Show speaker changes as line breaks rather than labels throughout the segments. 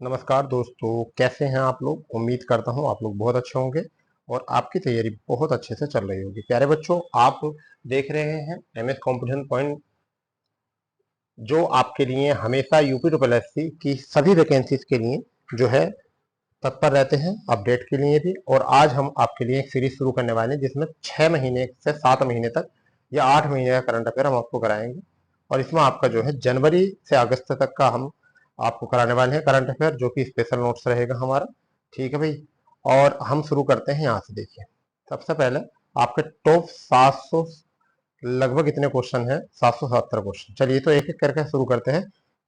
नमस्कार दोस्तों, कैसे हैं आप लोग। उम्मीद करता हूं आप लोग बहुत अच्छे होंगे और आपकी तैयारी बहुत अच्छे से चल रही होगी। प्यारे बच्चों, आप देख रहे हैं एमएस कॉम्पिटिशन पॉइंट, जो आपके लिए हमेशा यूपी ट्रिपल एससी की सभी वैकेंसीज के लिए जो है तत्पर रहते हैं, अपडेट के लिए भी। और आज हम आपके लिए एक सीरीज शुरू करने वाले हैं जिसमें 6 महीने से 7 महीने तक या 8 महीने का करंट अफेयर हम आपको कराएंगे। और इसमें आपका जो है जनवरी से अगस्त तक का हम आपको कराने वाले हैं करंट अफेयर, जो कि स्पेशल नोट्स रहेगा हमारा। ठीक है भाई, और हम शुरू करते हैं यहाँ से। देखिए, सबसे पहले आपके टॉप 700 लगभग इतने क्वेश्चन हैं, 770 क्वेश्चन। चलिए तो एक एक करके शुरू करते हैं।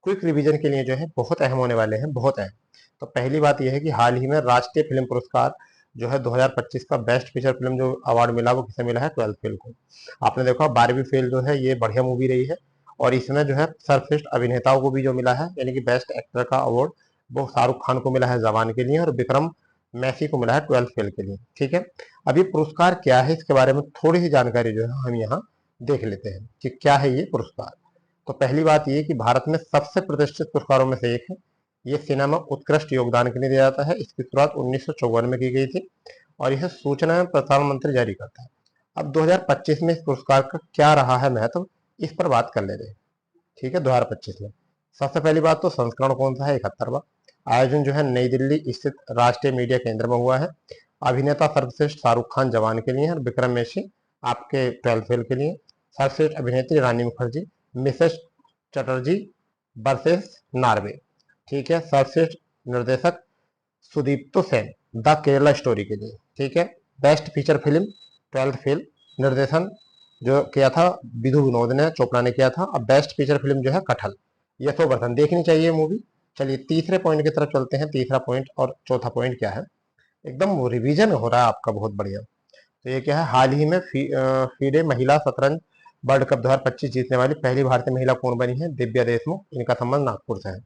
क्विक रिवीजन के लिए जो है बहुत अहम होने वाले हैं, बहुत अहम। तो पहली बात यह है कि हाल ही में राष्ट्रीय फिल्म पुरस्कार जो है 2025 का बेस्ट फीचर फिल्म जो अवार्ड मिला, वो किसे मिला है? 12th फेल को। आपने देखा 12वीं फेल जो है ये बढ़िया मूवी रही है, और इसमें जो है सर्वश्रेष्ठ अभिनेताओं को भी जो मिला है, यानी कि बेस्ट एक्टर का अवार्ड, वो शाहरुख खान को मिला है जवान के लिए, और विक्रम मैसी को मिला है 12th फेल के लिए। ठीक है, अब ये पुरस्कार क्या है, इसके बारे में थोड़ी सी जानकारी जो है हम यहाँ देख लेते हैं कि क्या है ये पुरस्कार। तो पहली बात ये कि भारत में सबसे प्रतिष्ठित पुरस्कारों में से एक है। ये सिनेमा उत्कृष्ट योगदान के लिए दिया जाता है। इसकी शुरुआत 1954 में की गई थी, और यह सूचना एवं प्रसारण मंत्री जारी करता है। अब 2025 में इस पुरस्कार का क्या रहा है महत्व, इस पर बात कर लेते हैं। ठीक है, 2025 में सबसे पहली बात तो संस्करण कौन सा है? 71वां। आयोजन जो है नई दिल्ली स्थित राष्ट्रीय मीडिया केंद्र में हुआ है। अभिनेता सर्वश्रेष्ठ शाहरुख खान जवान के लिए है, और विक्रम मैसी आपके 12th फेल के लिए। सर्वश्रेष्ठ अभिनेत्री Rani Mukherjee Mrs Chatterjee versus Norway. ठीक है, सर्वश्रेष्ठ निर्देशक सुदीप्तो सेन द केरला स्टोरी के लिए। ठीक है, best feature film 12th fail, निर्देशन जो किया था विधु विनोद ने, चोपड़ा ने किया था। अब बेस्ट फीचर फिल्म जो है कटहल, यथोवर्धन, देखनी चाहिए मूवी। चलिए तीसरे पॉइंट की तरफ चलते हैं। तीसरा पॉइंट और चौथा पॉइंट क्या है, एकदम रिवीजन हो रहा है आपका, बहुत बढ़िया। तो ये क्या है, हाल ही में फीडे महिला शतरंज वर्ल्ड कप 2025 जीतने वाली पहली भारतीय महिला कौन बनी है? दिव्या देशमुख। इनका संबंध नागपुर से है।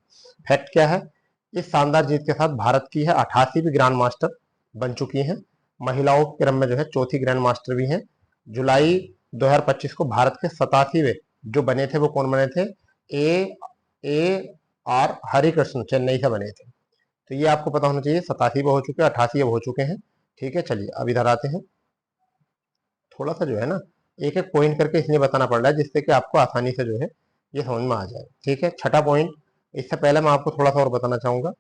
फैक्ट क्या है, इस शानदार जीत के साथ भारत की है 88वीं ग्रैंड मास्टर बन चुकी हैं। महिलाओं के क्रम में जो है चौथी ग्रैंड मास्टर भी हैं। जुलाई 2025 को भारत के 87वें जो बने थे, वो कौन बने थे? ए आर हरिकृष्ण, चेन्नई से बने थे। तो ये आपको पता होना चाहिए। 87 हो चुके हैं, 88 अब हो चुके हैं। ठीक है, चलिए अब इधर आते हैं। थोड़ा सा जो है ना, एक एक पॉइंट करके इसलिए बताना पड़ रहा है जिससे कि आपको आसानी से जो है ये समझ में आ जाए। ठीक है, छठा पॉइंट, इससे पहले मैं आपको थोड़ा सा और बताना चाहूंगा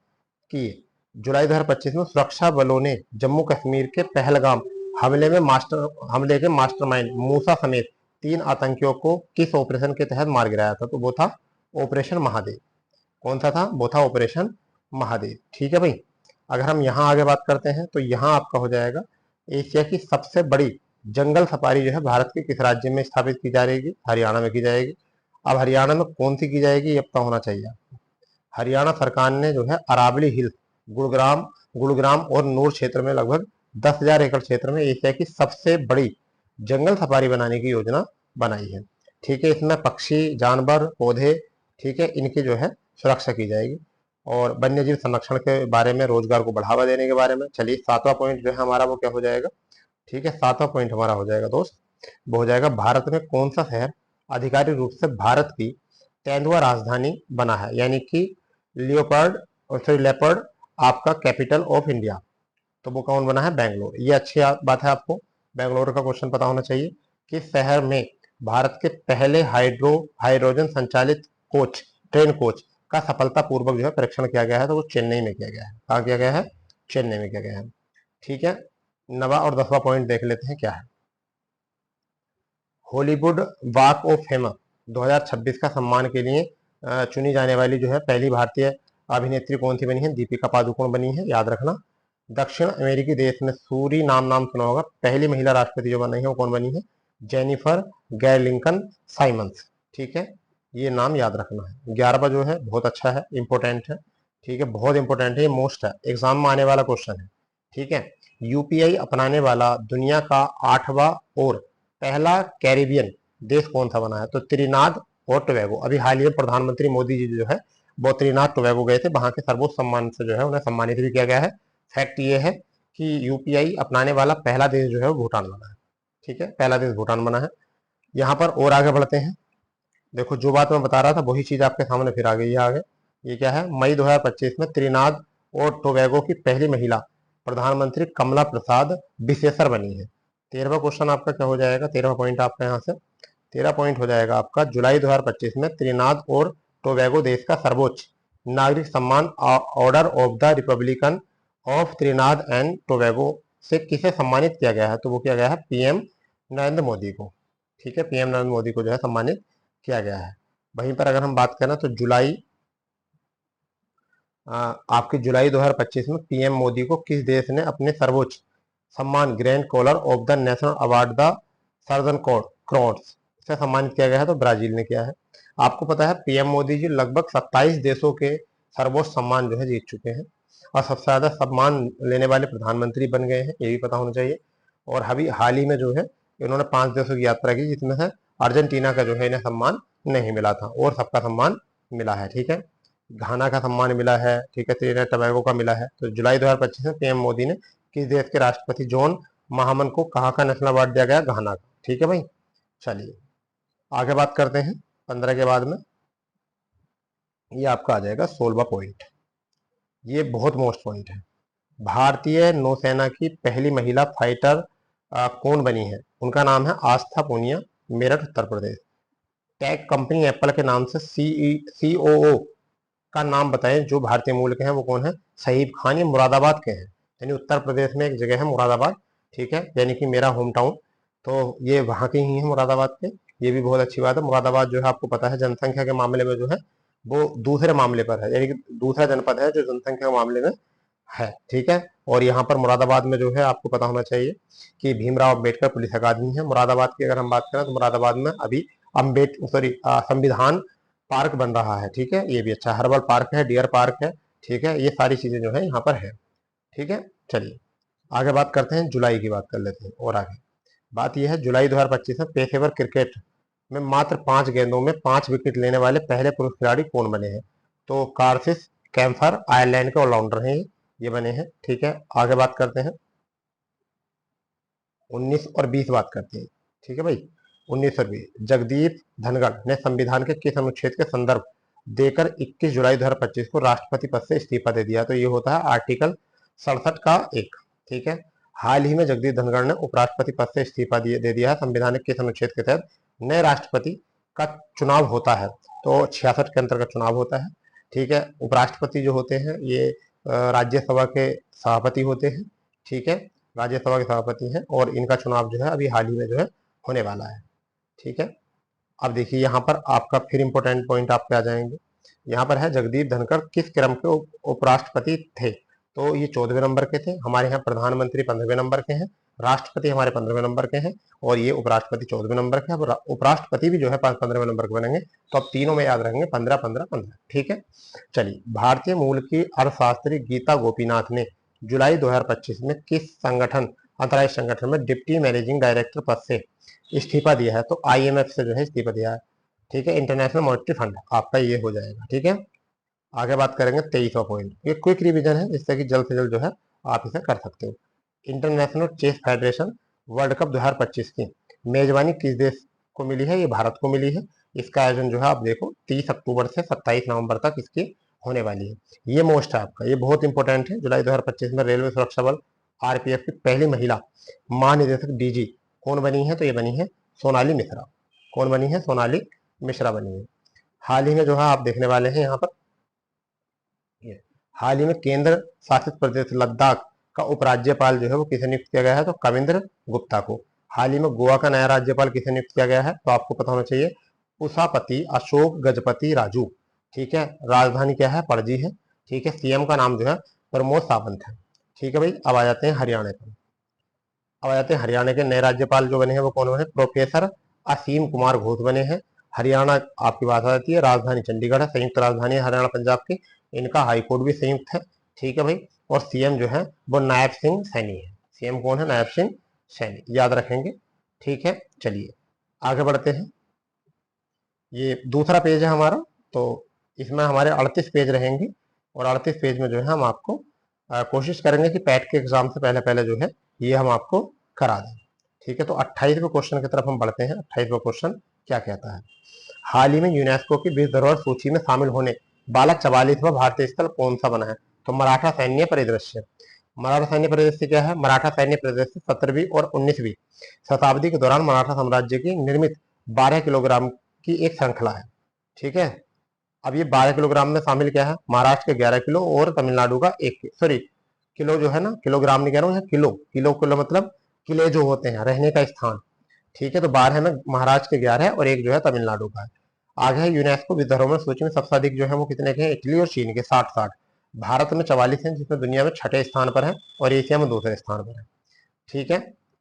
कि जुलाई 2025 में सुरक्षा बलों ने जम्मू कश्मीर के पहलगाम हमले के मास्टरमाइंड मूसा समेत 3 आतंकियों को किस ऑपरेशन के तहत मार गिराया था? तो वो था ऑपरेशन महादेव। कौन सा था? वो था ऑपरेशन महादेव। ठीक है भाई, अगर हम यहाँ आगे बात करते हैं तो यहाँ आपका हो जाएगा एशिया की सबसे बड़ी जंगल सफारी जो है भारत के किस राज्य में स्थापित की जा रही है? हरियाणा में की जाएगी। अब हरियाणा में कौन सी की जाएगी ये पता होना चाहिए आपको। हरियाणा सरकार ने जो है अरावली हिल्स, गुड़ग्राम गुड़ग्राम और नूर क्षेत्र में लगभग 10,000 एकड़ क्षेत्र में एशिया की सबसे बड़ी जंगल सफारी बनाने की योजना बनाई है। ठीक है, इसमें पक्षी, जानवर, पौधे, ठीक है, इनकी जो है सुरक्षा की जाएगी, और वन्य जीव संरक्षण के बारे में, रोजगार को बढ़ावा देने के बारे में। चलिए सातवां पॉइंट जो है हमारा वो क्या हो जाएगा? ठीक है, सातवां पॉइंट हमारा हो जाएगा दोस्त, वो हो जाएगा भारत में कौन सा शहर आधिकारिक रूप से भारत की तेंदुआ राजधानी बना है, यानी कि लियोपर्ड लेपर्ड आपका कैपिटल ऑफ इंडिया। तो वो कौन बना है? बेंगलोर। ये अच्छी बात है, आपको बेंगलोर का क्वेश्चन पता होना चाहिए। किस शहर में भारत के पहले हाइड्रोजन संचालित ट्रेन कोच का सफलतापूर्वक जो है परीक्षण किया गया है? तो वो चेन्नई में किया गया है। कहाँ किया गया है? चेन्नई में किया गया है। ठीक है, नवा और 10वां पॉइंट देख लेते हैं क्या है। हॉलीवुड वॉक ऑफ फेम 2026 का सम्मान के लिए चुनी जाने वाली जो है पहली भारतीय अभिनेत्री कौन सी बनी है? दीपिका पादुकोण बनी है, याद रखना। दक्षिण अमेरिकी देश में सूरी नाम सुना होगा, पहली महिला राष्ट्रपति जो बनी है वो कौन बनी है? जेनिफर गैरलिंकन साइमंस। ठीक है, ये नाम याद रखना है। 11वां जो है बहुत अच्छा है, इंपॉर्टेंट है। ठीक है, बहुत इंपॉर्टेंट है, ये मोस्ट है, एग्जाम में आने वाला क्वेश्चन है। ठीक है, यूपीआई अपनाने वाला दुनिया का 8वां और पहला कैरिबियन देश कौन सा बना है? तो त्रिनाद और टोबैगो। अभी हाल ही में प्रधानमंत्री मोदी जी जो है वो त्रिनाद टोबैगो गए थे, वहां के सर्वोच्च सम्मान से जो है उन्हें सम्मानित भी किया गया है। फैक्ट ये है कि यूपीआई अपनाने वाला पहला देश जो है वो भूटान बना है। ठीक है, पहला देश भूटान बना है। यहाँ पर और आगे बढ़ते हैं। देखो जो बात मैं बता रहा था वही चीज आपके सामने फिर आ गई है आगे। ये क्या है, मई 2025 में त्रिनाद और टोबैगो की पहली महिला प्रधानमंत्री कमला प्रसाद बिसेसर बनी है। 13वां क्वेश्चन आपका क्या हो जाएगा, 13वां पॉइंट आपका यहाँ से 13 पॉइंट हो जाएगा आपका, जुलाई 2025 में त्रिनाद और टोबैगो देश का सर्वोच्च नागरिक सम्मान order of the Republican of त्रिनाद and Tobago से किसे सम्मानित किया गया है, तो वो किया गया है पीएम नरेंद्र मोदी को। ठीक है, पीएम नरेंद्र मोदी को जो है सम्मानित किया गया है। वहीं पर अगर हम बात करें तो जुलाई आपकी जुलाई 2025 में पीएम मोदी को किस देश ने अपने सर्वोच्च सम्मान grand collar of the national award the surgeon cross से सम्मानित किया गया है, तो ब्राजील ने किया है। आपको पता है पीएम मोदी जी लगभग 27 देशों के सर्वोच्च सम्मान जो है जीत चुके हैं और सबसे ज्यादा सम्मान लेने वाले प्रधानमंत्री बन गए हैं, ये भी पता होना चाहिए। और अभी हाल ही में जो है इन्होंने 5 देशों की यात्रा की, जिसमें से अर्जेंटीना का जो है इन्हें सम्मान नहीं मिला था और सबका सम्मान मिला है। ठीक है, घाना का सम्मान मिला है, ठीक है, त्रिनिदाद टोबैगो का मिला है। तो जुलाई 2025 में पीएम मोदी ने किस देश के राष्ट्रपति जॉन महामन को कहाँ का नेशनल अवार्ड दिया गया, घाना का। ठीक है भाई, चलिए आगे बात करते हैं 15 के बाद में। ये आपका आ जाएगा 16वां पॉइंट, ये बहुत मोस्ट पॉइंट है। भारतीय नौसेना की पहली महिला फाइटर कौन बनी है, उनका नाम है आस्था Poonia, Meerut Uttar Pradesh. Tech company Apple के नाम से सीओओ का नाम बताएं जो भारतीय मूल के हैं, वो कौन है, सहीब खान, ये मुरादाबाद के हैं, यानी उत्तर प्रदेश में एक जगह है मुरादाबाद। ठीक है, यानी कि मेरा होम टाउन, तो ये वहां के ही है मुरादाबाद के। ये भी बहुत अच्छी बात है। मुरादाबाद जो है आपको पता है जनसंख्या के मामले में जो है वो दूसरे मामले पर है, यानी कि दूसरा जनपद है जो जनसंख्या के मामले में है। ठीक है, और यहाँ पर मुरादाबाद में जो है आपको पता होना चाहिए कि भीमराव अम्बेडकर पुलिस अकादमी है मुरादाबाद की। अगर हम बात करें तो मुरादाबाद में अभी संविधान पार्क बन रहा है। ठीक है, ये भी अच्छा हर्बल पार्क है, डियर पार्क है। ठीक है, ये सारी चीजें जो है यहाँ पर है। ठीक है, चलिए आगे बात करते हैं, जुलाई की बात कर लेते हैं। और आगे बात यह है, जुलाई 2025 में पेशेवर क्रिकेट में मात्र 5 गेंदों में 5 विकेट लेने वाले पहले पुरुष खिलाड़ी कौन बने हैं, तो कार्सिस कैम्फर आयरलैंड के ऑलराउंडर हैं, ये बने हैं। ठीक है, आगे बात करते हैं 19 और 20 बात करते हैं। ठीक है भाई, 19 और 20, जगदीप धनखड़ ने संविधान के किस अनुच्छेद के संदर्भ देकर 21 जुलाई 2025 को राष्ट्रपति पद से इस्तीफा दे दिया, तो ये होता है आर्टिकल 67 का 1। ठीक है, हाल ही में जगदीप धनखड़ ने उपराष्ट्रपति पद से इस्तीफा दे दिया है। संविधान के किस अनुच्छेद के तहत नए राष्ट्रपति का चुनाव होता है, तो 66 के अंतर्गत चुनाव होता है। ठीक है, उपराष्ट्रपति जो होते हैं ये राज्यसभा के सभापति होते हैं। ठीक है, राज्यसभा के सभापति हैं और इनका चुनाव जो है अभी हाल ही में जो है होने वाला है। ठीक है, अब देखिए यहाँ पर आपका फिर इंपॉर्टेंट पॉइंट आप पे आ जाएंगे। यहाँ पर है जगदीप धनखड़ किस क्रम के उपराष्ट्रपति थे, तो ये 14वें नंबर के थे। हमारे यहाँ प्रधानमंत्री 15वें नंबर के हैं, राष्ट्रपति हमारे 15वें नंबर के हैं और ये उपराष्ट्रपति 14वें नंबर के हैं। अब उपराष्ट्रपति भी जो है 15वें नंबर के बनेंगे, तो अब तीनों में याद रखेंगे 15 15 15। ठीक है, चलिए भारतीय मूल की अर्थशास्त्री गीता गोपीनाथ ने जुलाई 2025 में किस संगठन अंतर्राष्ट्रीय संगठन में डिप्टी मैनेजिंग डायरेक्टर पद से इस्तीफा दिया है, तो आईएमएफ से जो है इस्तीफा दिया है। ठीक है, इंटरनेशनल मॉनेटरी फंड आपका ये हो जाएगा। ठीक है, आगे बात करेंगे 23वां पॉइंट, ये क्विक रिवीजन है जिससे कि जल्द से जल्द जो है आप इसे कर सकते हो। International chess federation world cup 2025 की मेजबानी किस देश को मिली है, ये भारत को मिली है। इसका आयोजन जो है आप देखो 30 अक्टूबर से 27 नवंबर तक इसकी होने वाली है। ये मोस्ट है आपका, ये बहुत इंपॉर्टेंट है। जुलाई 2025 में रेलवे सुरक्षा बल आरपीएफ की पहली महिला महानिदेशक डीजी कौन बनी है, तो ये बनी है सोनाली मिश्रा। कौन बनी है, सोनाली मिश्रा बनी है। हाल ही में जो है आप देखने वाले हैं यहाँ पर, हाल ही में केंद्र शासित प्रदेश लद्दाख का उपराज्यपाल जो है वो किसे नियुक्त किया गया है, तो कविंद्र गुप्ता को। हाल ही में गोवा का नया राज्यपाल किसे नियुक्त किया गया है, तो आपको पता होना चाहिए उषापति अशोक गजपति राजू। ठीक है, राजधानी क्या है, पणजी है। ठीक है, सीएम का नाम जो है प्रमोद सावंत है। ठीक है भाई, अब आ जाते हैं हरियाणा पर। अब आ जाते हैं हरियाणा के नए राज्यपाल जो बने हैं वो कौन बने, प्रोफेसर असीम कुमार घोष बने हैं। हरियाणा आपकी बात आ जाती है, राजधानी चंडीगढ़ है, संयुक्त राजधानी है हरियाणा पंजाब की। इनका हाईकोर्ट भी संयुक्त है। ठीक है भाई, और सीएम जो है वो नायब सिंह सैनी है। सीएम कौन है, नायब सिंह सैनी, याद रखेंगे। ठीक है, चलिए आगे बढ़ते हैं। ये दूसरा पेज है हमारा, तो इसमें हमारे 38 पेज रहेंगे और 38 पेज में जो है हम आपको कोशिश करेंगे कि पैट के एग्जाम से पहले पहले जो है ये हम आपको करा दें। ठीक है, तो 28वें क्वेश्चन की तरफ हम बढ़ते हैं। 28वां क्वेश्चन क्या कहता है, हाल ही में यूनेस्को की विश्व धरोहर सूची में शामिल होने बालक 44वां भारतीय स्थल कौन सा बना है? तो मराठा सैन्य परिदृश्य। मराठा सैन्य परिदृश्य क्या है? मराठा सैन्य परिदृश्य 17वीं और 19वीं शताब्दी के दौरान मराठा साम्राज्य की निर्मित 12 किलोग्राम की एक श्रृंखला है। ठीक है, अब ये 12 किलोग्राम में शामिल क्या है? महाराष्ट्र के 11 किलो और तमिलनाडु का 1, सॉरी किलो जो है ना, किलोग्राम नहीं कह रहा हूँ, किलो किलो किलो मतलब किले जो होते हैं, रहने का स्थान। ठीक है, तो 12 में महाराष्ट्र के 11 है और एक जो है तमिलनाडु का है। आगे है यूनेस्को विश्व धरोहर सूची में सबसे अधिक जो है वो कितने के हैं? इटली और चीन के 60। भारत में 44 है, जिसमें दुनिया में 6ठे स्थान पर है और एशिया में 2रे स्थान पर है। ठीक है,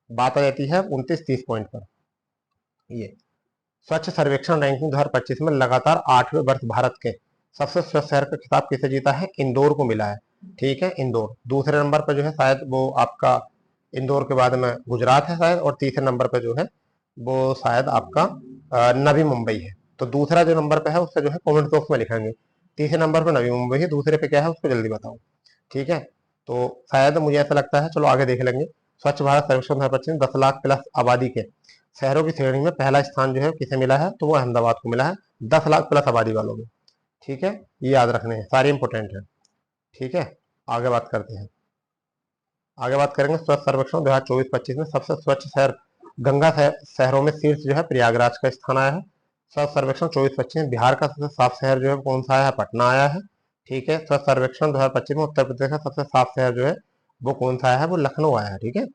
बात आ जाती है 29-30 पॉइंट पर। ये स्वच्छ सर्वेक्षण रैंकिंग 2025 में लगातार 8वें वर्ष भारत के सबसे स्वच्छ शहर का खिताब किसे जीता है? इंदौर को मिला है। ठीक है, इंदौर। दूसरे नंबर पर जो है शायद वो आपका इंदौर के बाद में गुजरात है शायद, और तीसरे नंबर पर जो है वो शायद आपका नवी मुंबई है। तो दूसरा जो नंबर पे है उससे जो है कमेंट बॉक्स में लिखेंगे। तीसरे नंबर पर नवी मुंबई है, दूसरे पे क्या है उसको जल्दी बताओ। ठीक है, तो शायद मुझे ऐसा लगता है, चलो आगे देख लेंगे। स्वच्छ भारत सर्वेक्षण 2025 में 10 लाख प्लस आबादी के शहरों की श्रेणी में पहला स्थान जो है किसे मिला है? तो वो अहमदाबाद को मिला है, 10 लाख प्लस आबादी वालों में। ठीक है, ये याद रखने हैं, सारे इंपोर्टेंट है। ठीक है, आगे बात करते हैं। आगे बात करेंगे स्वच्छ सर्वेक्षण 2024-25 में सबसे स्वच्छ शहर गंगा शहरों में शीर्ष जो है प्रयागराज का स्थान आया है। स्वच्छ सर्वेक्षण 24-25 में बिहार का सबसे साफ शहर जो है कौन सा आया है? पटना आया है। ठीक है, स्वच्छ सर्वेक्षण 2025 में उत्तर प्रदेश का सबसे साफ शहर जो है वो कौन सा आया है? वो लखनऊ आया है। ठीक है,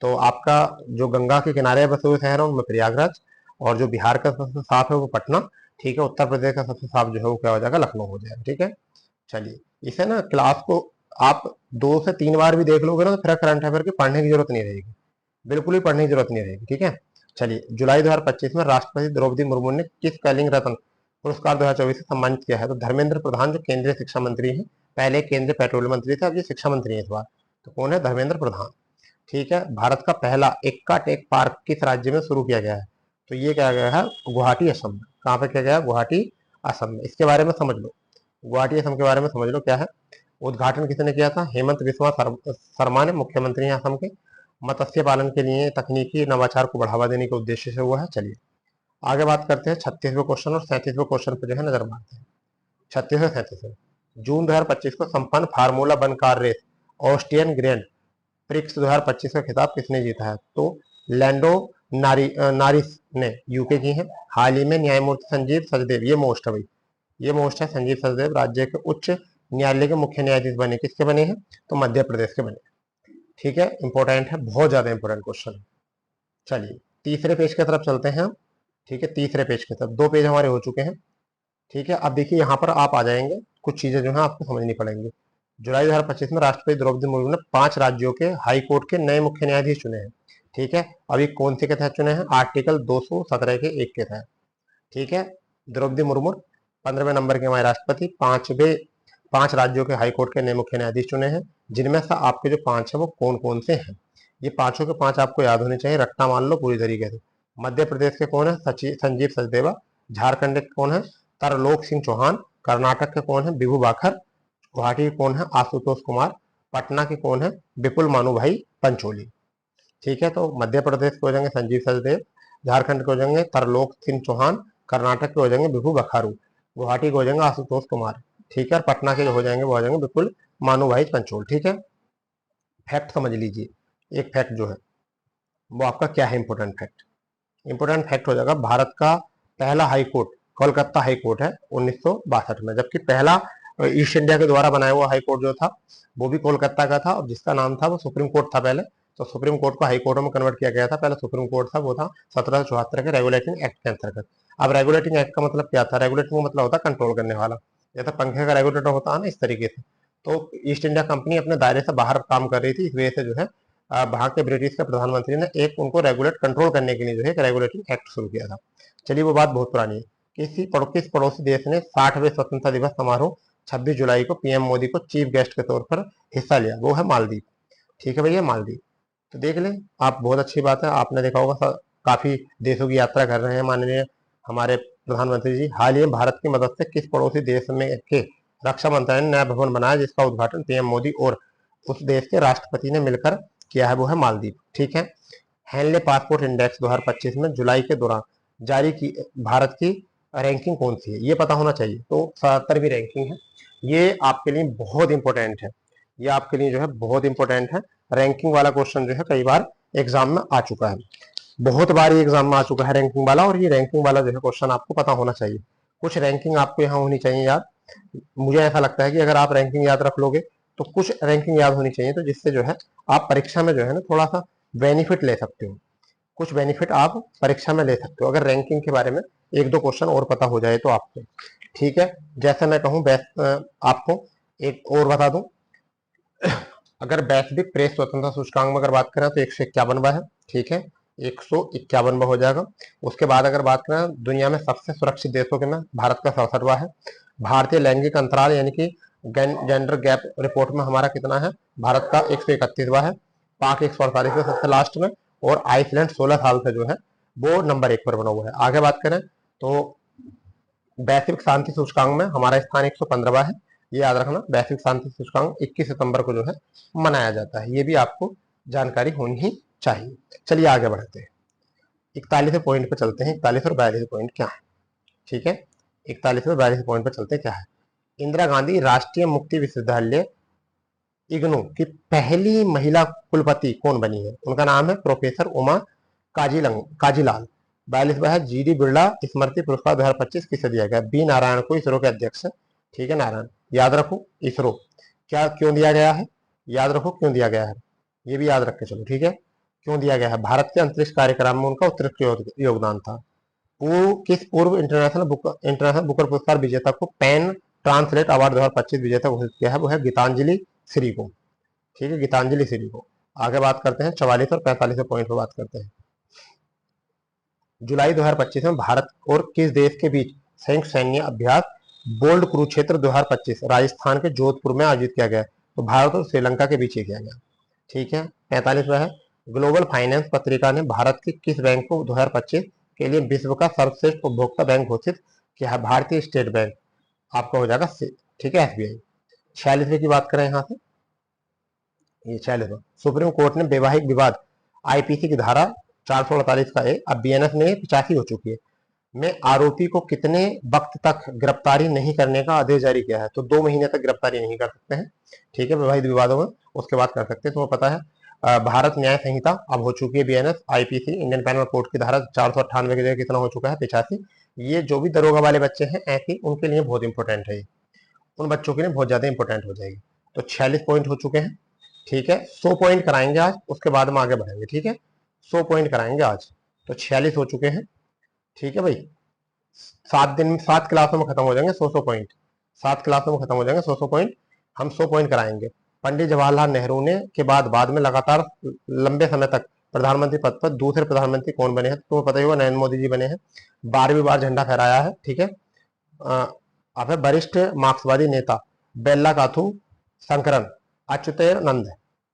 तो आपका जो गंगा के किनारे बसे हुए शहर है उनमें प्रयागराज, और जो बिहार का सबसे साफ है वो पटना। ठीक है, उत्तर प्रदेश का सबसे साफ जो है वो क्या हो जाएगा? लखनऊ हो जाएगा। ठीक है, चलिए इसे ना क्लास को आप 2 से 3 बार भी देख लोगे ना तो फिर करंट अफेयर की पढ़ने की जरूरत नहीं रहेगी, बिल्कुल भी पढ़ने की जरूरत नहीं रहेगी। ठीक है, चलिए जुलाई 2025 में राष्ट्रपति द्रौपदी मुर्मू ने किस कलिंग रत्न पुरस्कार 2024 से सम्मानित किया है? तो धर्मेंद्र प्रधान जो केंद्रीय शिक्षा मंत्री हैं, पहले केंद्रीय पेट्रोलियम मंत्री थे, अब ये शिक्षा मंत्री हैं इस बार। तो कौन है? धर्मेंद्र प्रधान। ठीक है, भारत का पहला एक्का टेक पार्क किस राज्य में शुरू किया गया है? तो ये क्या गया है? गुवाहाटी असम में। कहाँ पे किया गया? गुवाहाटी असम में। इसके बारे में समझ लो, गुवाहाटी असम के बारे में समझ लो क्या है। उद्घाटन किसने किया था? हेमंत बिस्वा शर्मा ने, मुख्यमंत्री हैं असम के। मत्स्य पालन के लिए तकनीकी नवाचार को बढ़ावा देने के उद्देश्य से हुआ है। चलिए आगे बात करते हैं 36वें क्वेश्चन और 37वें क्वेश्चन पर जो है नजर मारते हैं। 36वें 37वें जून 2025 को संपन्न formula 1 car race Austrian grand prix 2025 का खिताब किसने जीता है? तो लैंडो नारिस ने यूके की है। हाल ही में न्यायमूर्ति संजीव सचदेव, ये मोस्ट है भाई, ये मोस्ट है, संजीव सचदेव राज्य के उच्च न्यायालय के मुख्य न्यायाधीश बने। किसके बने हैं? तो मध्य प्रदेश के बने। ठीक है, इंपॉर्टेंट है, बहुत ज्यादा इंपॉर्टेंट क्वेश्चन। चलिए तीसरे पेज की तरफ चलते हैं हम। ठीक है, तीसरे पेज की तरफ 2 पेज हमारे हो चुके हैं। ठीक है, अब देखिए यहाँ पर आप आ जाएंगे, कुछ चीजें जो है आपको समझनी पड़ेंगी। जुलाई 2025 में राष्ट्रपति द्रौपदी मुर्मू ने 5 राज्यों के हाई कोर्ट के नए मुख्य न्यायाधीश चुने हैं। ठीक है, अभी कौन से के तहत चुने हैं? आर्टिकल 217 के 1 के तहत। ठीक है, द्रौपदी मुर्मू 15वें नंबर के हमारे राष्ट्रपति, 5 राज्यों के हाईकोर्ट के नए मुख्य न्यायाधीश चुने हैं। जिनमें से आपके जो 5 है वो कौन कौन से हैं? ये पांचों के 5 आपको याद होने चाहिए, रट्टा मान लो पूरी तरीके से। मध्य प्रदेश के कौन है? संजीव सचदेवा। झारखंड के कौन है? तरलोक सिंह चौहान। कर्नाटक के कौन है? बिभू बाखर। गुवाहाटी के कौन है? आशुतोष कुमार। पटना के कौन है? विपुल मानूभाई पंचोली। ठीक है, तो मध्य प्रदेश के हो जाएंगे संजीव सचदेव, झारखंड के हो जाएंगे तरलोक सिंह चौहान, कर्नाटक के हो जाएंगे विभू बखारू, गुवाहाटी के हो जाएंगे आशुतोष कुमार। ठीक है, और पटना के जो हो जाएंगे वो हो जाएंगे विपुल मानूभाई पंचोल। ठीक है, फैक्ट समझ लीजिए, एक फैक्ट जो है वो आपका क्या है? इंपोर्टेंट फैक्ट, इंपोर्टेंट फैक्ट हो जाएगा भारत का पहला high court Kolkata high court है 1962 में, जबकि पहला ईस्ट इंडिया के द्वारा बनाया हुआ हाई कोर्ट जो था वो भी कोलकाता का था, और जिसका नाम था वो सुप्रीम कोर्ट था पहले। तो सुप्रीम कोर्ट को हाई कोर्ट में कन्वर्ट किया गया था। पहले सुप्रीम कोर्ट था वो था 1774 के रेगुलेटिंग एक्ट के अंतर्गत। अब रेगुलेटिंग एक्ट का मतलब क्या था? रेगुलेटिंग का मतलब होता है कंट्रोल करने वाला, जैसे पंखे का रेगुलेटर होता है ना, इस तरीके से। तो ईस्ट इंडिया कंपनी अपने दायरे से बाहर काम कर रही थी, इस वजह से जो है वहां के ब्रिटिश के प्रधानमंत्री ने एक उनको रेगुलेट कंट्रोल करने के लिए जो है एक रेगुलेटिंग एक्ट शुरू किया था। चलिए वो बात बहुत पुरानी है। किस पड़ोसी देश ने 60वें स्वतंत्रता दिवस समारोह 26 जुलाई को पीएम मोदी को चीफ गेस्ट के तौर पर हिस्सा लिया? वो है मालदीव। ठीक है भैया, मालदीव। तो देख लें आप, बहुत अच्छी बात है। आपने देखा होगा काफी देशों की यात्रा कर रहे हैं माननीय हमारे प्रधानमंत्री जी। हाल ही में भारत की मदद से किस पड़ोसी देश में के रक्षा मंत्रालय ने नया भवन बनाया जिसका उद्घाटन पीएम मोदी और उस देश के राष्ट्रपति ने मिलकर किया है? वो है मालदीव। ठीक है, हेनले पासपोर्ट इंडेक्स 2025 में जुलाई के दौरान जारी की भारत की रैंकिंग कौन सी है ये पता होना चाहिए। तो 77वीं रैंकिंग है, ये आपके लिए बहुत इंपॉर्टेंट है, ये आपके लिए जो है बहुत इंपॉर्टेंट है। रैंकिंग वाला क्वेश्चन जो है कई बार एग्जाम में आ चुका है, बहुत बार ये एग्जाम में आ चुका है रैंकिंग वाला, और ये रैंकिंग वाला जो है क्वेश्चन आपको पता होना चाहिए। कुछ रैंकिंग आपको यहाँ होनी चाहिए याद। मुझे ऐसा लगता है कि अगर आप रैंकिंग याद रख लोगे तो कुछ रैंकिंग याद होनी चाहिए, तो जिससे जो है आप परीक्षा में जो है ना थोड़ा सा बेनिफिट ले सकते हो, कुछ बेनिफिट आप परीक्षा में ले सकते हो अगर रैंकिंग के बारे में एक दो क्वेश्चन और पता हो जाए तो आपको। ठीक है, जैसे मैं कहूँ आपको एक और बता दूं, अगर वैश्विक प्रेस स्वतंत्रता सूचकांक में अगर बात करें तो 151वां है। ठीक है, 151वां हो जाएगा। उसके बाद अगर बात करें दुनिया में सबसे सुरक्षित देशों के में भारत का 67वां है। भारतीय लैंगिक अंतराल यानी कि जेंडर गैप रिपोर्ट में हमारा कितना है, भारत का 131वां है। पाक 148 सबसे लास्ट में, और आइसलैंड 16 साल से जो है वो नंबर 1 पर बना हुआ है। आगे बात करें तो वैश्विक शांति सूचकांक में हमारा स्थान 115वां है। ये याद रखना, वैश्विक शांति सूचकांक 21 सितंबर को जो है मनाया जाता है, ये भी आपको जानकारी होनी ही चाहिए। चलिए आगे बढ़ते हैं, 41वें पॉइंट पे चलते हैं। 41 और 42 पॉइंट क्या है, ठीक है, 41 और 42 पॉइंट पे चलते हैं क्या है। इंदिरा गांधी राष्ट्रीय मुक्ति विश्वविद्यालय इग्नू की पहली महिला कुलपति कौन बनी है, उनका नाम है प्रोफेसर उमा काजीलाल। 42वां है जीडी बिरला स्मृति पुरस्कार 2025 किसे दिया गया, बी नारायण को, इसरो के अध्यक्ष। ठीक है, नारायण, याद रखो इसरो क्या क्यों दिया गया है, याद रखो क्यों दिया गया है, ये भी याद रख के चलो। ठीक है, क्यों दिया गया है, भारत के अंतरिक्ष कार्यक्रम में उनका उत्कृष्ट योगदान था। किस पूर्व इंटरनेशनल बुकर पुरस्कार विजेता को पेन ट्रांसलेट अवार्ड 2025 विजेता घोषित किया है, वो है गीतांजलि श्री को। ठीक है, गीतांजलि श्री को। आगे बात करते हैं 44 और 45 पॉइंट पर बात करते हैं। जुलाई 2025 में भारत और किस देश के बीच संयुक्त सैन्य अभ्यास बोल्ड कुरुक्षेत्र 2025 राजस्थान के जोधपुर में आयोजित किया गया, तो भारत और श्रीलंका के बीच किया गया। ठीक है, 45वां है ग्लोबल फाइनेंस पत्रिका ने भारत के किस बैंक को 2025 के लिए विश्व का सर्वश्रेष्ठ उपभोक्ता बैंक घोषित किया है, भारतीय स्टेट बैंक, आपका हो जाएगा ठीक है एसबीआई। 46वें की बात करें यहाँ से, ये 46वां, सुप्रीम कोर्ट ने वैवाहिक विवाद आईपीसी की धारा 448 का है, अब बीएनएस में 85 हो चुकी है, में आरोपी को कितने वक्त तक गिरफ्तारी नहीं करने का आदेश जारी किया है, तो 2 महीने तक गिरफ्तारी नहीं कर सकते हैं। ठीक है, वैवाहिक विवादों में, उसके बाद कर सकते हैं। तो पता है भारत न्याय संहिता अब हो चुकी है BNS, IPC Indian panel code की धारा 498 की जगह कितना हो चुका है, 85। ये जो भी दरोगा वाले बच्चे हैं ऐसे उनके लिए बहुत इंपॉर्टेंट है, उन बच्चों के लिए बहुत ज्यादा इंपॉर्टेंट हो जाएगी। तो 46 पॉइंट हो चुके हैं। ठीक है, 100 पॉइंट कराएंगे आज, उसके बाद हम आगे बढ़ेंगे। ठीक है, 100 पॉइंट कराएंगे आज, तो 46 हो चुके हैं। ठीक है भाई, 7 क्लासों में खत्म हो जाएंगे 100 पॉइंट, 7 क्लासों में खत्म हो जाएंगे 100 पॉइंट, हम 100 पॉइंट कराएंगे। पंडित जवाहरलाल नेहरू ने के बाद में लगातार लंबे समय तक प्रधानमंत्री पद पर दूसरे प्रधानमंत्री कौन बने हैं, तो पता ही होगा नरेंद्र मोदी जी बने हैं, 12वीं बार झंडा फहराया है। ठीक है, अब है वरिष्ठ मार्क्सवादी नेता बेल्लाकाथु शंकरन अच्युतानंद,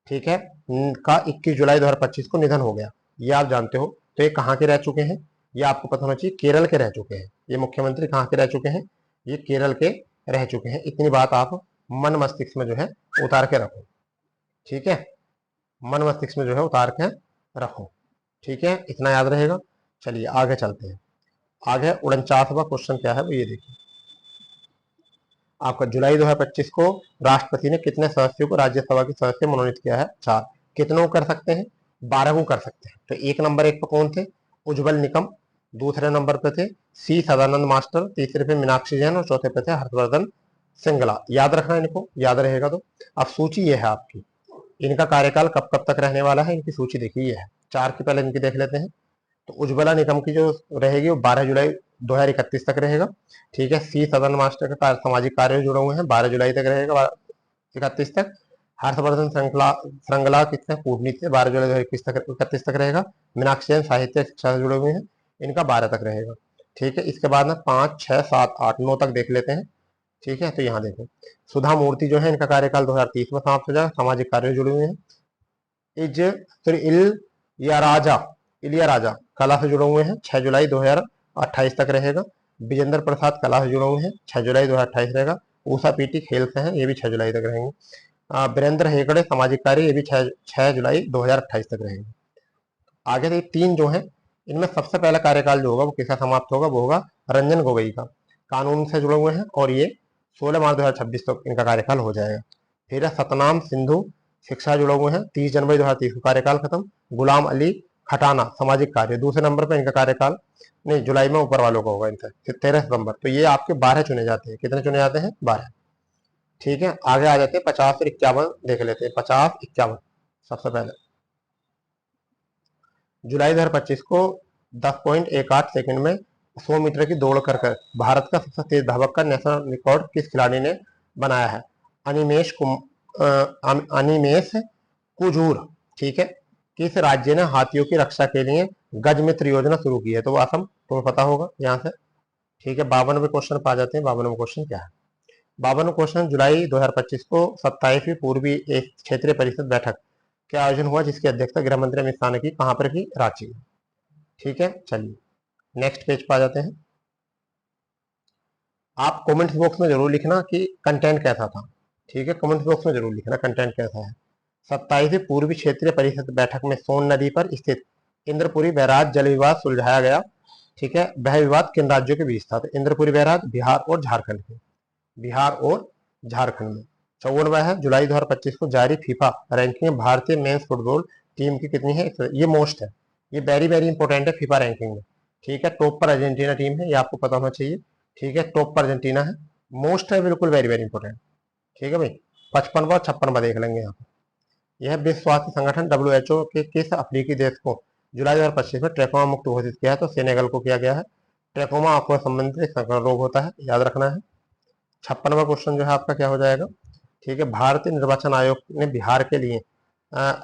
ठीक है, का 21 जुलाई 2025 को निधन हो गया, ये आप जानते हो। तो ये कहाँ के रह चुके हैं, ये आपको पता होना चाहिए, केरल के रह चुके हैं। ये मुख्यमंत्री कहाँ के रह चुके हैं, ये केरल के रह चुके हैं। इतनी बात आप मन मस्तिष्क में जो है उतार के रखो। ठीक है, मन मस्तिष्क में जो है उतार के रखो। ठीक है, इतना याद रहेगा। चलिए आगे चलते हैं। आगे 49वां क्वेश्चन क्या है वो ये देखिए, आपका जुलाई 2025 को राष्ट्रपति ने कितने सदस्यों को राज्यसभा के सदस्य मनोनीत किया है, 4। कितनों कर सकते हैं, 12 को कर सकते हैं। तो एक नंबर 1 पर कौन थे, उज्जवल निकम, दूसरे नंबर पे थे सी सदानंद मास्टर, तीसरे पे मीनाक्षी जैन और चौथे पे थे हर्षवर्धन सिंगला। याद रखना इनको, याद रहेगा तो। अब सूची ये है आपकी, इनका कार्यकाल कब कब तक रहने वाला है, इनकी सूची देखिए ये है। 4 की पहले इनकी देख लेते हैं। तो उज्ज्वला निकम की जो रहेगी वो 12 जुलाई 2031 तक रहेगा। ठीक है, सी सदन मास्टर का सामाजिक कार्य जुड़े हुए हैं, 12 जुलाई तक रहेगा 31 तक। हर्षवर्धन श्रृंगला कितने कूटनीति से 12 जुलाई 2031 तक रहेगा। मीनाक्षी साहित्य शिक्षा से जुड़े हुए हैं, इनका 12 तक रहेगा। ठीक है, इसके बाद में 5, 6, 7, 8, 9 तक देख लेते हैं। ठीक है, तो यहाँ देखो सुधा मूर्ति जो है इनका कार्यकाल 2030 में समाप्त हो जाएगा, सामाजिक कार्य जुड़े हुए हैं। इलिया राजा कला से जुड़े हुए हैं, 6 जुलाई 2028 तक रहेगा। विजेंद्र प्रसाद कला से जुड़े हुए हैं, 6 जुलाई 2028 रहेगा। ऊषा पीटी खेल से हैं, ये भी 6 जुलाई तक रहेंगे। वीरेंद्र हेगड़े सामाजिक कार्य, ये भी 6 जुलाई 2028 तक रहेंगे। आगे से 3 जो है इनमें सबसे पहला कार्यकाल जो होगा वो किसका समाप्त होगा, वो होगा रंजन गोगोई का। कानून से जुड़े हुए हैं और ये 16 मार्च 2026 तक इनका कार्यकाल हो जाएगा। फिर है सतनाम सिंधु, शिक्षा जुड़े हुए हैं, 30 जनवरी 2030 को कार्यकाल खत्म। गुलाम अली खटाना, सामाजिक कार्य, दूसरे नंबर पर इनका कार्यकाल नहीं, जुलाई में ऊपर वालों का होगा इनसे। फिर 13 सितंबर, तो ये आपके 12 चुने जाते हैं। कितने चुने जाते हैं, 12। ठीक है, आगे आ जाते हैं 50 और 51 देख लेते हैं। 50 51 सबसे पहले जुलाई 2025 को 10.18 सेकंड में 100 मीटर की दौड़ कर भारत का सबसे तेज धावक का नेशनल रिकॉर्ड किस खिलाड़ी ने बनाया है, अनिमेश कुजूर। ठीक है, किस राज्य ने हाथियों की रक्षा के लिए गज मित्र योजना शुरू की है, तो वो असम, तुम्हें पता होगा यहाँ से। ठीक है, 52वें क्वेश्चन पे आ जाते हैं। 52वां क्वेश्चन क्या है, 52वां क्वेश्चन, जुलाई 2025 को 27वीं पूर्वी एक क्षेत्रीय परिषद बैठक के आयोजन हुआ जिसकी अध्यक्षता गृह मंत्री अमित शाह ने की, कहां पर की, रांची में। ठीक है, चलिए नेक्स्ट पेज पर आ जाते हैं। आप कमेंट्स बॉक्स में जरूर लिखना कि कंटेंट कैसा था। ठीक है, कमेंट्स बॉक्स में जरूर लिखना कंटेंट कैसा है। 27वीं पूर्वी क्षेत्रीय परिषद बैठक में सोन नदी पर स्थित इंद्रपुरी बैराज जल विवाद सुलझाया गया। ठीक है, वह विवाद किन राज्यों के बीच था, तो इंद्रपुरी बैराज बिहार और झारखंड के, बिहार और झारखंड में। 54वां है, जुलाई 2025 को जारी फीफा रैंकिंग में भारतीय मेंस फुटबॉल टीम की कितनी है, ये मोस्ट है, ये वेरी वेरी इंपॉर्टेंट है फीफा रैंकिंग में। ठीक है, टॉप पर अर्जेंटीना टीम है, ये आपको पता होना चाहिए। ठीक है, टॉप पर अर्जेंटीना है, मोस्ट है, बिल्कुल वेरी वेरी इंपॉर्टेंट। ठीक है भाई, 55वां और 56वां देख लेंगे यहाँ पर। यह विश्व स्वास्थ्य संगठन WHO के किस अफ्रीकी देश को जुलाई 2025 में ट्रैकोमा मुक्त घोषित किया है, तो सेनेगल को किया गया है। ट्रैकोमा आंखों से संबंधित एक संक्रामक रोग होता है, याद रखना है। 56वां क्वेश्चन जो है आपका क्या हो जाएगा। ठीक है, भारतीय निर्वाचन आयोग ने बिहार के लिए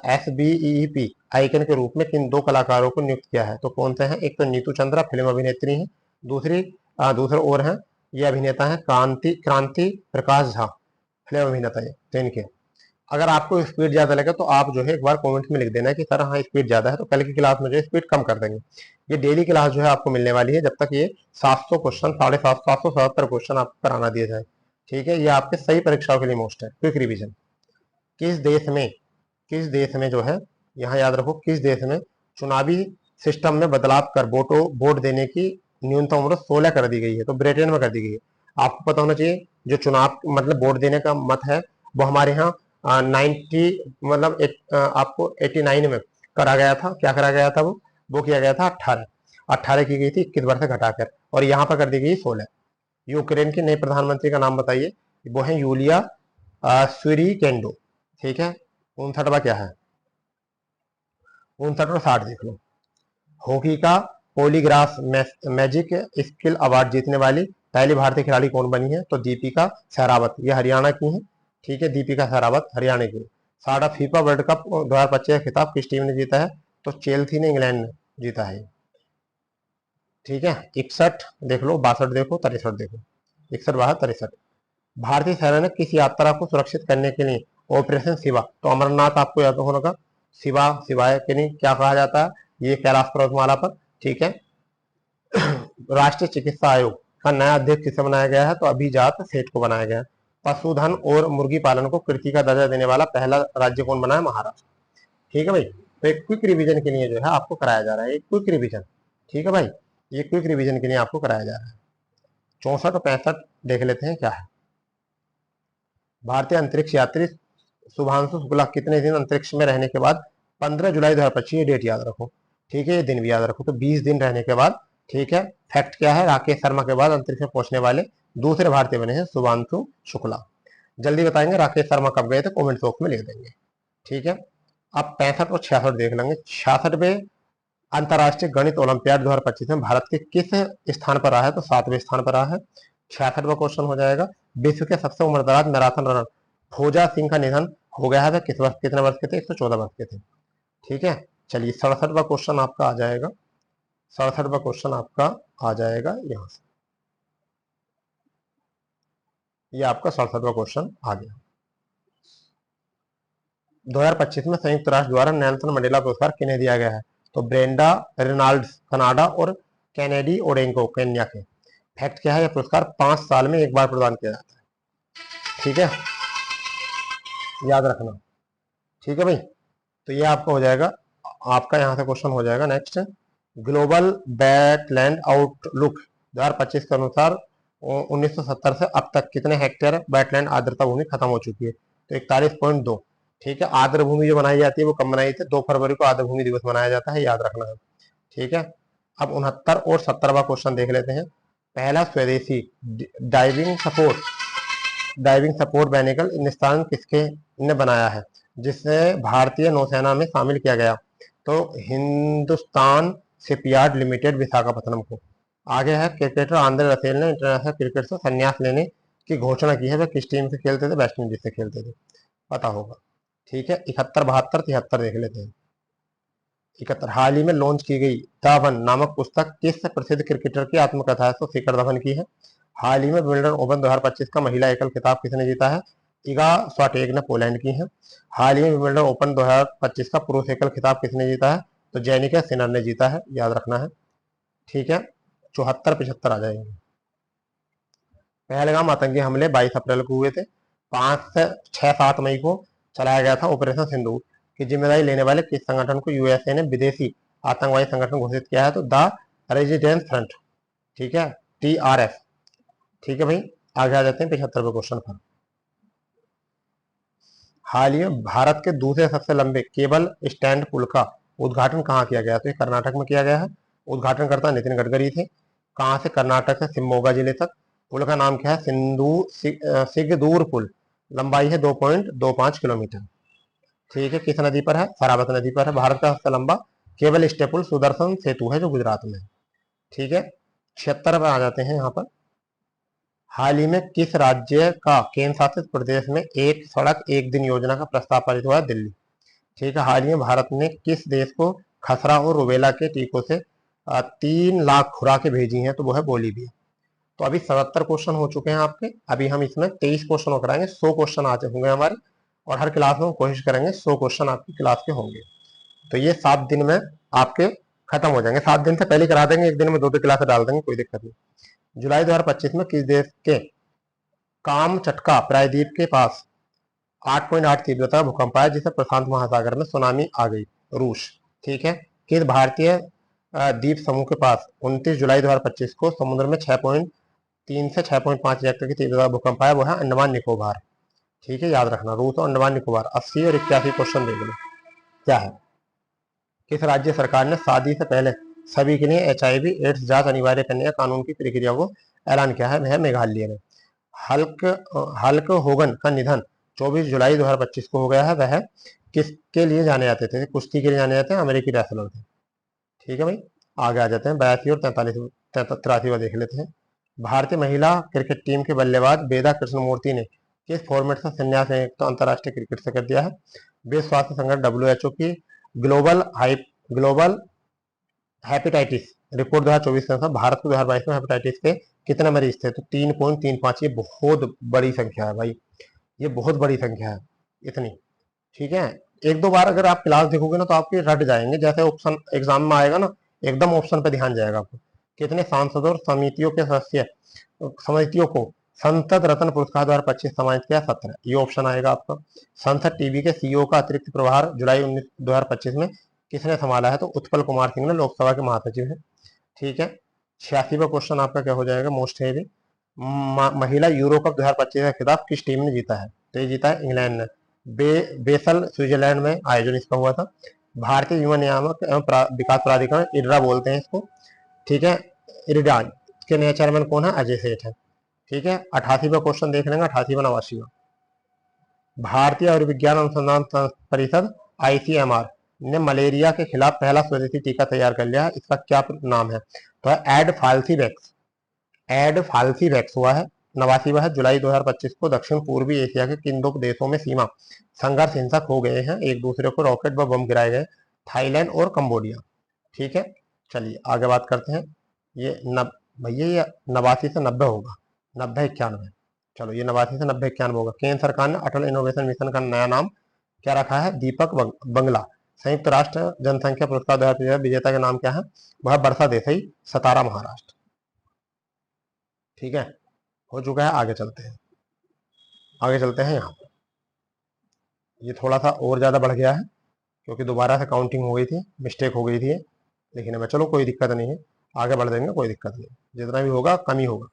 SBEP आइकन के रूप में किन 2 कलाकारों को नियुक्त किया है, तो कौन से हैं, एक तो नीतू चंद्रा फिल्म अभिनेत्री हैं, दूसरे और हैं ये अभिनेता है क्रांति प्रकाश झा, फिल्म अभिनेता है। तो इनके, अगर आपको स्पीड ज्यादा लगे तो आप जो है एक बार कमेंट में लिख देना कि सर हाँ स्पीड ज्यादा है, तो कल की क्लास में जो है स्पीड कम कर देंगे। ये डेली क्लास जो है आपको मिलने वाली है जब तक ये 700 क्वेश्चन 777 क्वेश्चन आपको कराना दिया जाए। ठीक है, ये आपके सही परीक्षाओं के लिए मोस्ट है। क्विक रिविजन, किस देश में जो है, यहाँ याद रखो, किस देश में चुनावी सिस्टम में बदलाव कर वोट देने की न्यूनतम उम्र 16 कर दी गई है, तो ब्रिटेन में कर दी गई है। आपको पता होना चाहिए जो चुनाव मतलब वोट देने का मत है वो हमारे यहाँ 90 मतलब आपको 89 में करा गया था। क्या करा गया था, वो किया गया था 18 की गई थी 21 वर्ष से घटाकर, और यहाँ पर कर दी गई 16। यूक्रेन के नए प्रधानमंत्री का नाम बताइए, वो है यूलिया स्विरिकेंडो। ठीक है, 59वां क्या है, 59 और 60 देख लो। हॉकी का पॉलीग्राफ मैजिक स्किल अवार्ड जीतने वाली पहली भारतीय खिलाड़ी कौन बनी है, तो दीपिका सहरावत, ये हरियाणा की है। ठीक है, दीपिका सहरावत हरियाणा की। सारा फीफा वर्ल्ड कप 2025 का खिताब किस टीम ने जीता है, तो चेल्सी ने, इंग्लैंड ने जीता है। ठीक है, 61 देख लो, 62 देखो, 63 देखो, 61 62 63। भारतीय सेना ने किस यात्रा को सुरक्षित करने के लिए ऑपरेशन शिवा, तो अमरनाथ आपको याद होगा, शिवा शिवाय के लिए क्या कहा जाता है, ये कैलाश पर्वतमाला पर। ठीक है, राष्ट्रीय चिकित्सा आयोग का नया अध्यक्ष किसे बनाया गया है, तो अभिजात सेठ को बनाया गया है। पशुधन और मुर्गी पालन को कृषि का दर्जा देने वाला पहला राज्य कौन बना है, महाराष्ट्र। ठीक है भाई, तो एक क्विक रिवीजन के लिए जो है आपको कराया जा रहा है, एक क्विक रिवीजन। ठीक है भाई, ये क्विक रिवीजन के लिए आपको कराया जा रहा है। 64 और 65 देख लेते हैं क्या है। भारतीय अंतरिक्ष यात्री शुभांशु शुक्ला कितने दिन अंतरिक्ष में रहने के बाद, 15 जुलाई 2025, ये डेट याद रखो। ठीक है, ये दिन भी याद रखो, तो 20 दिन रहने के बाद। ठीक है, फैक्ट क्या है, राकेश शर्मा के बाद अंतरिक्ष में पहुंचने वाले दूसरे भारतीय बने हैं शुभांशु शुक्ला। जल्दी बताएंगे राकेश शर्मा कब गए थे, कमेंट बॉक्स में लिख देंगे। ठीक है, अब 65 और 66 देख लेंगे। 66वें अंतर्राष्ट्रीय गणित ओलंपियाड 2025 में भारत के किस स्थान पर रहा है, तो 7वें स्थान पर रहा है। 66वां क्वेश्चन हो जाएगा, विश्व के सबसे उम्रदराज मैराथन रनर भोजा सिंह का निधन हो गया है, वह किस वर्ष, कितने वर्ष के थे, 114 वर्ष के थे। ठीक है, चलिए 67वां क्वेश्चन आपका आ जाएगा। 67वां क्वेश्चन आपका आ जाएगा यहां से, ये आपका 67वां क्वेश्चन आ गया। 2025 में संयुक्त राष्ट्र द्वारा नेल्सन मंडेला पुरस्कार किन्हें दिया गया है, तो ब्रेंडा रेनाल्ड्स कनाडा और कैनेडी ओडेंको केन्या के। फैक्ट क्या है, यह पुरस्कार 5 साल में एक बार प्रदान किया जाता है। ठीक है, याद रखना। ठीक है भाई, तो ये आपका हो जाएगा, आपका यहाँ से क्वेश्चन हो जाएगा नेक्स्ट। ग्लोबल वेटलैंड आउटलुक 2025 के अनुसार 1970 से अब तक कितने हेक्टेयर वेटलैंड आर्द्रता भूमि खत्म हो चुकी है? तो 41.2। ठीक है, आर्द्र भूमि जो बनाई जाती है वो कब बनाई थी? 2 फरवरी को आर्द्र भूमि दिवस मनाया जाता है, याद रखना है। ठीक है, अब 69 और 70वां क्वेश्चन देख लेते हैं। पहला स्वदेशी डाइविंग सपोर्ट व्हीकल हिंदुस्तान किसके ने बनाया है, जिसे भारतीय नौसेना में शामिल किया गया? तो हिंदुस्तान शिपयार्ड लिमिटेड विशाखापट्टनम को। आगे है, क्रिकेटर आंद्रे रसेल ने इंटरनेशनल क्रिकेट से संन्यास लेने की घोषणा की है। वह किस टीम से खेलते थे? वेस्ट इंडीज से खेलते थे, पता होगा। ठीक है, 71, 72, 73 देख लेते हैं। 71, हाल ही में लॉन्च की गई द वन नामक पुस्तक किस प्रसिद्ध क्रिकेटर की आत्मकथा है? तो शिखर धवन की है। हाल ही में विंबलडन ओपन 2025 का महिला एकल खिताब किसने जीता है? इगा स्वाटेक ने पोलैंड की है। हाल ही में विंबलडन ओपन 2025 का पुरुष एकल खिताब किसने जीता है? तो जेनिका सिनर ने जीता है, याद रखना है। ठीक है, 74, 75 आ जाएंगे। पहलगाम आतंकी हमले 22 अप्रैल को हुए थे। 5 से 6, 7 मई को चलाया गया था ऑपरेशन सिंदूर की जिम्मेदारी लेने वाले किस संगठन को यूएसए ने विदेशी आतंकवादी संगठन घोषित किया है? तो द रेजिडेंस फ्रंट। ठीक है, TRF। ठीक है भाई, आगे आ जाते हैं 75वें क्वेश्चन पर। हाल ही में भारत के दूसरे सबसे लंबे केबल स्टैंड पुल का उद्घाटन कहाँ किया गया? तो ये कर्नाटक में किया गया है। उद्घाटनकर्ता नितिन गडकरी थे। कहाँ से? कर्नाटक से शिवमोगा जिले तक। पुल का नाम क्या है? सिगदूर पुल। लंबाई है 2.25 किलोमीटर। ठीक है, किस नदी पर है? शरावत नदी पर है। भारत का सबसे लंबा केबल स्टे पुल सुदर्शन सेतु है, जो गुजरात में है। ठीक है, 76 पर आ जाते हैं यहाँ पर। हाल ही में किस राज्य का केंद्र शासित प्रदेश में एक सड़क एक दिन योजना का प्रस्ताव पारित हुआ? दिल्ली। ठीक है, हाल ही में भारत ने किस देश को खसरा और रुबेला के टीकों से 3 लाख खुराकें भेजी हैं? तो वो है बोलीविया। तो अभी 77 क्वेश्चन हो चुके हैं आपके। अभी हम इसमें 23 क्वेश्चन और कराएंगे। 100 क्वेश्चन आते होंगे हमारे, और हर क्लास में हम कोशिश करेंगे 100 क्वेश्चन आपकी क्लास के होंगे। तो ये 7 दिन में आपके खत्म हो जाएंगे। 7 दिन से पहले करा देंगे, एक दिन में 2-2 क्लास डाल देंगे, कोई दिक्कत नहीं। जुलाई 2025 में किस देश के कामचटका प्रायद्वीप के पास 8.8 तीव्रता भूकंप आया, जिसे प्रशांत महासागर में सुनामी आ गई? रूस। ठीक है, किस भारतीय द्वीप समूह के पास 29 जुलाई 2025 को समुद्र में 6.3 से 6.5 रिएक्टर की तीव्रता भूकंप आया? वो है अंडमान निकोबार। ठीक है, याद रखना, रूस और अंडमान निकोबार। 80 और 81 क्वेश्चन देख लो क्या है। किस राज्य सरकार ने शादी से पहले सभी के लिए HIV एड्स जांच अनिवार्य करने का कानून की प्रक्रिया को ऐलान किया है? वह मेघालय ने। हल्क हल्क होगन का निधन 24 जुलाई 2025 को हो गया है। वह किसके लिए जाने जाते थे? कुश्ती के लिए जाने जाते हैं, अमेरिकी रेसलर थे। ठीक है भाई, आगे आ जाते हैं। 82 और 43 देख लेते हैं। भारतीय महिला क्रिकेट टीम के बल्लेबाज वेदा कृष्णमूर्ति ने किस फॉर्मेट से संन्यास लेने तो अंतर्राष्ट्रीय क्रिकेट से कर दिया है? विश्व स्वास्थ्य संगठन WHO की ग्लोबल हेपेटाइटिस रिपोर्ट 2024 के अनुसार भारत को 2022 में हेपेटाइटिस के कितने मरीज थे? तो 3.35। ये बहुत बड़ी संख्या है भाई, ये बहुत बड़ी संख्या है इतनी। ठीक है, एक दो बार अगर आप क्लास देखोगे ना तो आपके रट जाएंगे, जैसे ऑप्शन एग्जाम में आएगा ना, एकदम ऑप्शन पे ध्यान जाएगा आपको। कितने सांसदों और समितियों के सदस्य समितियों को संसद रत्न पुरस्कार 2025 सम्मानित किया? 17। ये ऑप्शन आएगा आपका। संसद टीवी के CEO का अतिरिक्त प्रभार जुलाई 2025 में किसने संभाला है? तो उत्पल कुमार सिंह ने, लोकसभा के महासचिव है। ठीक है, 86वां क्वेश्चन आपका क्या हो जाएगा? मोस्ट हेवी महिला यूरो कप 2025 का खिताब किस टीम ने जीता है? तो ये जीता है इंग्लैंड ने। बेसल स्विट्जरलैंड में आयोजन इसका हुआ था। भारतीय युवा नियामक एवं विकास प्राधिकरण इडरा बोलते हैं इसको। ठीक है, इडरा के नए चेयरमैन कौन है? अजय सेठ है। ठीक है, 88वां क्वेश्चन देख लेंगे। 88वां 89वां। भारतीय आयुर्विज्ञान अनुसंधान परिषद ICMR ने मलेरिया के खिलाफ पहला स्वदेशी टीका तैयार कर लिया है। इसका क्या नाम है? तो एडफाल्सीवैक्स हुआ है। 89वां है, जुलाई 2025 को दक्षिण पूर्वी एशिया के किन 2 देशों में सीमा संघर्ष हिंसक हो गए हैं? एक दूसरे को रॉकेट व बम गिराए गए? थाईलैंड और कंबोडिया। ठीक है, चलिए आगे बात करते हैं। ये भैया ये 89 से 90 होगा, 90, 91। चलो, ये 89 से 90, 91 होगा। केंद्र सरकार ने अटल इनोवेशन मिशन का नया नाम क्या रखा है? दीपक बंगला। संयुक्त राष्ट्र जनसंख्या पुरस्कार 2023 विजेता का नाम क्या है? वह बरसा देसाई, सतारा, महाराष्ट्र। ठीक है, हो चुका है। आगे चलते हैं, यहाँ पर ये थोड़ा सा और ज्यादा बढ़ गया है क्योंकि दोबारा से काउंटिंग हो गई थी, मिस्टेक हो गई थी। लिखने में। चलो कोई दिक्कत नहीं है, आगे बढ़ देंगे, कोई दिक्कत नहीं, जितना भी होगा कम ही होगा।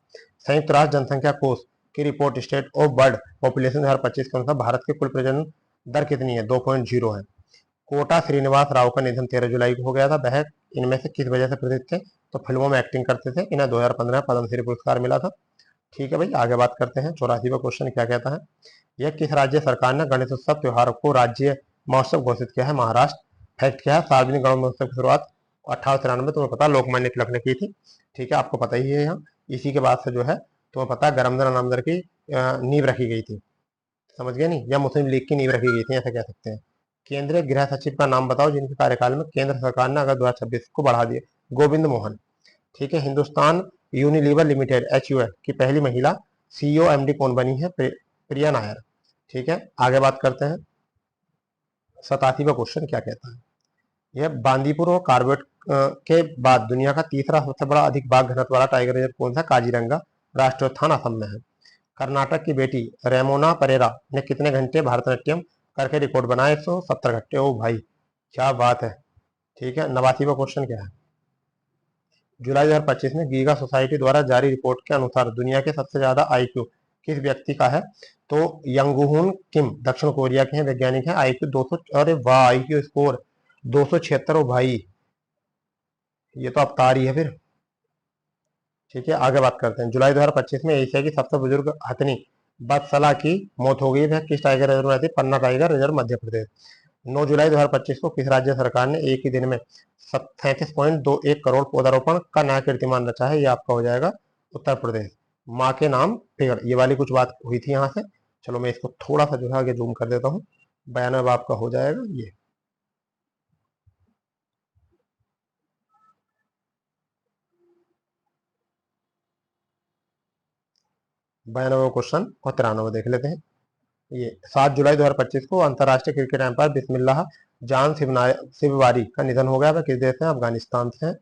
संयुक्त राष्ट्र जनसंख्या कोष की report state of bird population 2025 के अनुसार भारत के कुल प्रजनन दर कितनी है? 2.0 है। कोटा श्रीनिवास राव का निधन 13 जुलाई को हो गया था। वह इनमें से किस वजह से प्रसिद्ध थे? तो फिल्मों में एक्टिंग करते थे। इन्हें 2015 में पद्मश्री पुरस्कार मिला था। ठीक है भाई, आगे बात करते हैं। 84वां क्वेश्चन क्या कहता है? यह किस राज्य सरकार ने गणेशोत्सव त्योहार को राज्य महोत्सव घोषित किया है? महाराष्ट्र। फैक्ट क्या है? सार्वजनिक गणेश महोत्सव की शुरुआत 1893 तुम्हें पता लोकमान्य तिलक ने की थी। ठीक है, आपको पता ही है। यहाँ इसी के बाद से जो है तुम्हें पता है गरमदर नामदर की नींव रखी गई थी। समझ गए नहीं? या मुस्लिम लीग की नींव रखी गई थी, ऐसा कह सकते हैं। केंद्रीय गृह सचिव का नाम बताओ जिनके कार्यकाल में केंद्र सरकार ने अगस्त 2026 को बढ़ा दिया। गोविंद मोहन। ठीक है, हिंदुस्तान यूनिलीवर लिमिटेड HUL की पहली महिला CEO MD कौन बनी है? प्रिया नायर। ठीक है, आगे बात करते हैं। 87वां क्वेश्चन क्या कहता है? यह बांदीपुर और कार्बेट के बाद दुनिया का तीसरा सबसे बड़ा अधिक बाघ घनत्व वाला टाइगर रिजर्व कौन सा? काजीरंगा राष्ट्रीय उद्यान असम में है। कर्नाटक की बेटी रेमोना परेरा ने कितने घंटे भारतनाट्यम करके रिकॉर्ड बनाया? 170 घंटे। ओ भाई क्या बात है। ठीक है, 89वां क्वेश्चन क्या है? जुलाई 2025 में गीगा सोसाइटी द्वारा जारी रिपोर्ट के अनुसार दुनिया के सबसे ज्यादा IQ किस व्यक्ति का है? तो यंगून किम दक्षिण कोरिया के हैं वैज्ञानिक हैं। IQ 200। अरे वाह, IQ स्कोर 276। ओ भाई ये तो अवतार ही है फिर। ठीक है, आगे बात करते हैं। जुलाई 2025 में एशिया की सबसे बुजुर्ग हथनी बदसला की मौत हो गई। वह किस टाइगर रिजर्व में रहती है? पन्ना टाइगर रिजर्व मध्य प्रदेश। 9 जुलाई 2025 को किस राज्य सरकार ने एक ही दिन में 37.21 करोड़ पौधारोपण का नया कीर्तिमान रचा है? ये आपका हो जाएगा उत्तर प्रदेश। माँ के नाम पेड़, ये वाली कुछ बात हुई थी यहाँ से। चलो मैं इसको थोड़ा सा जो है आगे जूम कर देता हूँ। 92 आपका हो जाएगा ये। 92 क्वेश्चन और 93 देख लेते हैं। ये 7 जुलाई 2025 को अंतर्राष्ट्रीय क्रिकेट अंपायर बिस्मिल्लाह जान सिबवारी का निधन हो गया। वह किस देश से? अफगानिस्तान से हैं।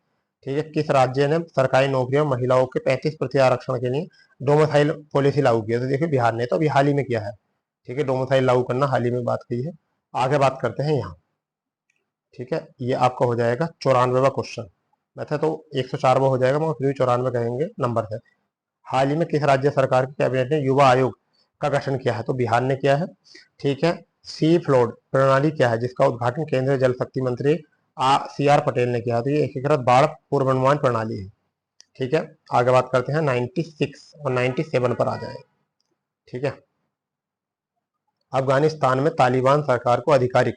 ठीक है, किस राज्य ने सरकारी नौकरियों में महिलाओं के 35% आरक्षण के लिए डोमिसाइल पॉलिसी लागू की है? तो देखिए बिहार ने तो अभी हाल ही में किया है। ठीक है, डोमिसाइल लागू करना हाल ही में बात की है। आगे बात करते हैं यहाँ। ठीक है, ये आपका हो जाएगा 94वां क्वेश्चन। वैसे तो 104वां हो जाएगा मगर फिर भी 94 कहेंगे नंबर है। हाल ही में किस राज्य सरकार की कैबिनेट ने युवा आयोग का गठन किया है? तो बिहार ने किया है। ठीक है, सी फ्लोड प्रणाली क्या है जिसका उद्घाटन केंद्रीय जल शक्ति मंत्री CR पटेल ने किया? तो ये एकीकृत बाढ़ पूर्वानुमान प्रणाली है। ठीक है, आगे बात करते हैं। 96 और 97 पर आ जाए। ठीक है, अफगानिस्तान में तालिबान सरकार को आधिकारिक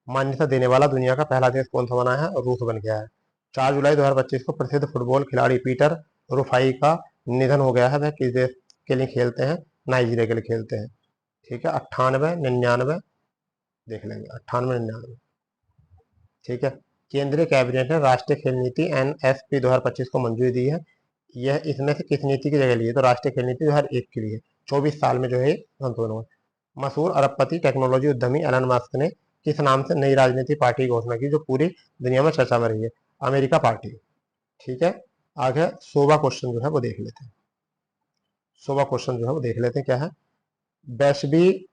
मान्यता देने वाला दुनिया का पहला देश कौन सा बना है? रूस बन गया है। 4 जुलाई 2025 को प्रसिद्ध फुटबॉल खिलाड़ी पीटर रुफाई का निधन हो गया है। वह किस देश के लिए खेलते हैं? नाइजीरिया के लिए खेलते हैं। ठीक है, 98 99 देख लेंगे। 98 99। ठीक है, केंद्रीय कैबिनेट ने राष्ट्रीय खेल नीति NSP 2025 को मंजूरी दी है। यह इसमें से किस नीति की जगह ली है? तो राष्ट्रीय खेल नीति 2001 के लिए 24 साल में जो है संशोधन हुआ। मशहूर अरबपति टेक्नोलॉजी उद्यमी एलन मस्क ने किस नाम से नई राजनीतिक पार्टी की घोषणा की जो पूरी दुनिया में चर्चा में रही है? America party. ठीक है, आगे 100वां क्वेश्चन जो है वो देख लेते हैं। 100वां क्वेश्चन जो है वो देख लेते हैं क्या है? वैश्वी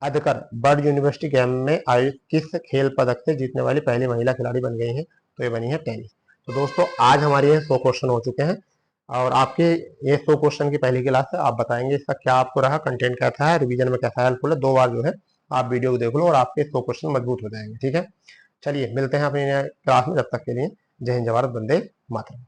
अदकर बर्ड यूनिवर्सिटी गेम में आयोजित किस खेल पदक से जीतने वाली पहली महिला खिलाड़ी बन गई है? तो ये बनी है टेनिस। तो दोस्तों आज हमारे ये 100 क्वेश्चन हो चुके हैं और आपके ये 100 क्वेश्चन की पहली क्लास है। आप बताएंगे इसका क्या आपको रहा, कंटेंट कैसा है, रिवीजन में कैसा हेल्पफुल है। 2 बार जो है आप वीडियो को देख लो और आपके 100 क्वेश्चन मजबूत हो जाएंगे। ठीक है, चलिए मिलते हैं अपनी क्लास में। जब तक के लिए जय हिंद, जय भारत, वंदे मातरम।